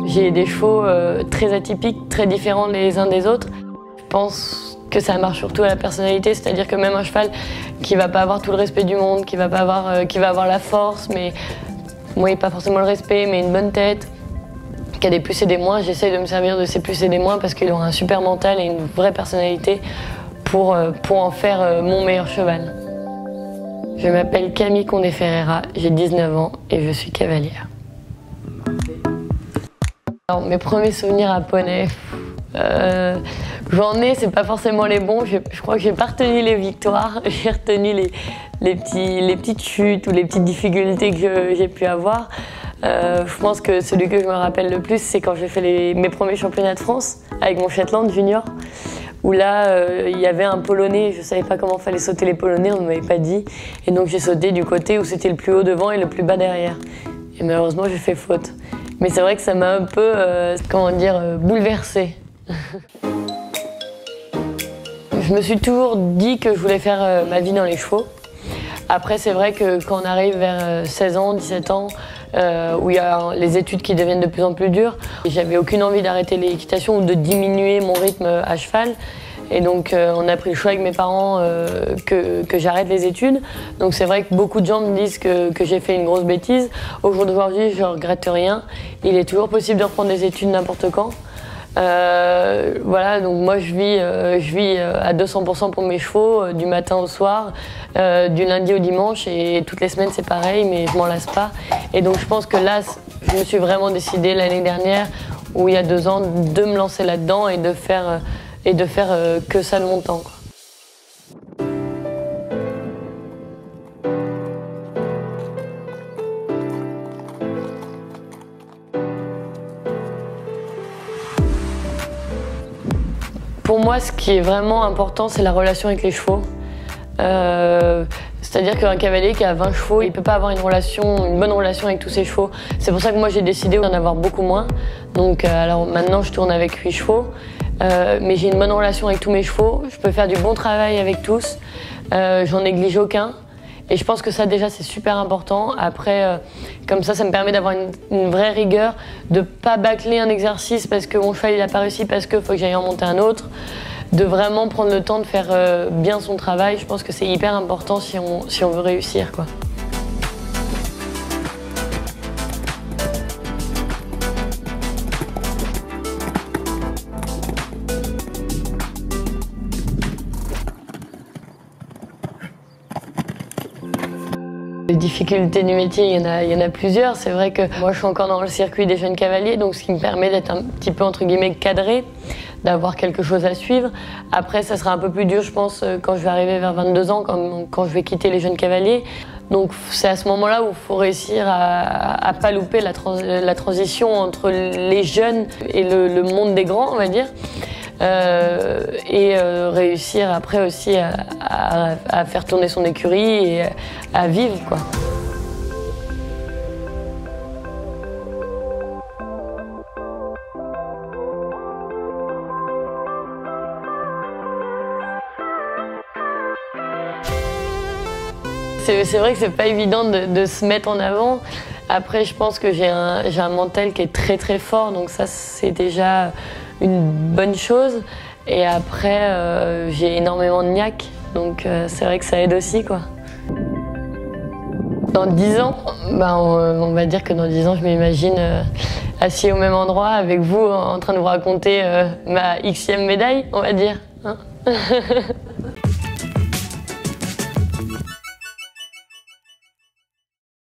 J'ai des chevaux très atypiques, très différents les uns des autres. Je pense que ça marche surtout à la personnalité, c'est-à-dire que même un cheval qui va pas avoir tout le respect du monde, qui va avoir la force, mais oui, pas forcément le respect, mais une bonne tête, qui a des plus et des moins, j'essaye de me servir de ces plus et des moins parce qu'il aura un super mental et une vraie personnalité pour en faire mon meilleur cheval. Je m'appelle Camille Condé Ferreira, j'ai 19 ans et je suis cavalière. Alors, mes premiers souvenirs à poney, j'en ai, c'est pas forcément les bons. Je crois que j'ai pas retenu les victoires, j'ai retenu les petites chutes ou les petites difficultés que j'ai pu avoir. Je pense que celui que je me rappelle le plus, c'est quand j'ai fait mes premiers championnats de France avec mon Shetland junior, où là, il y avait un polonais, je savais pas comment fallait sauter les polonais, on ne m'avait pas dit. Et donc j'ai sauté du côté où c'était le plus haut devant et le plus bas derrière. Et malheureusement, j'ai fait faute. Mais c'est vrai que ça m'a un peu, bouleversée. Je me suis toujours dit que je voulais faire ma vie dans les chevaux. Après, c'est vrai que quand on arrive vers 16 ans, 17 ans, où il y a les études qui deviennent de plus en plus dures, j'avais aucune envie d'arrêter l'équitation ou de diminuer mon rythme à cheval. Et donc on a pris le choix avec mes parents que j'arrête les études. Donc c'est vrai que beaucoup de gens me disent que j'ai fait une grosse bêtise. Au jour d'aujourd'hui, je ne regrette rien. Il est toujours possible de reprendre des études n'importe quand. Voilà, donc moi je vis à 200% pour mes chevaux, du matin au soir, du lundi au dimanche, et toutes les semaines c'est pareil, mais je m'en lasse pas. Et donc je pense que là, je me suis vraiment décidée l'année dernière, ou il y a 2 ans, de me lancer là-dedans et de faire que ça de mon temps, quoi. Pour moi, ce qui est vraiment important, c'est la relation avec les chevaux. C'est-à-dire qu'un cavalier qui a 20 chevaux, il ne peut pas avoir une bonne relation avec tous ses chevaux. C'est pour ça que moi, j'ai décidé d'en avoir beaucoup moins. Donc, alors maintenant, je tourne avec 8 chevaux. Mais j'ai une bonne relation avec tous mes chevaux. Je peux faire du bon travail avec tous. J'en néglige aucun. Et je pense que ça, déjà, c'est super important. Après, comme ça me permet d'avoir une vraie rigueur, de ne pas bâcler un exercice parce que mon cheval n'a pas réussi, parce qu'il faut que j'aille en monter un autre. De vraiment prendre le temps de faire bien son travail. Je pense que c'est hyper important si on veut réussir, quoi. Les difficultés du métier, il y en a plusieurs. C'est vrai que moi, je suis encore dans le circuit des jeunes cavaliers, donc ce qui me permet d'être un petit peu, entre guillemets, cadré, d'avoir quelque chose à suivre. Après, ça sera un peu plus dur, je pense, quand je vais arriver vers 22 ans, quand je vais quitter les jeunes cavaliers. Donc c'est à ce moment-là où il faut réussir à pas louper la transition entre les jeunes et le monde des grands, on va dire. Réussir après aussi à faire tourner son écurie et à vivre, quoi. C'est vrai que c'est pas évident de se mettre en avant. Après, je pense que j'ai un mental qui est très très fort, donc ça c'est déjà une bonne chose. Et après, j'ai énormément de niaque, donc c'est vrai que ça aide aussi, quoi. Dans 10 ans, on va dire que dans 10 ans, je m'imagine assis au même endroit avec vous, en train de vous raconter ma Xème médaille, on va dire. Hein.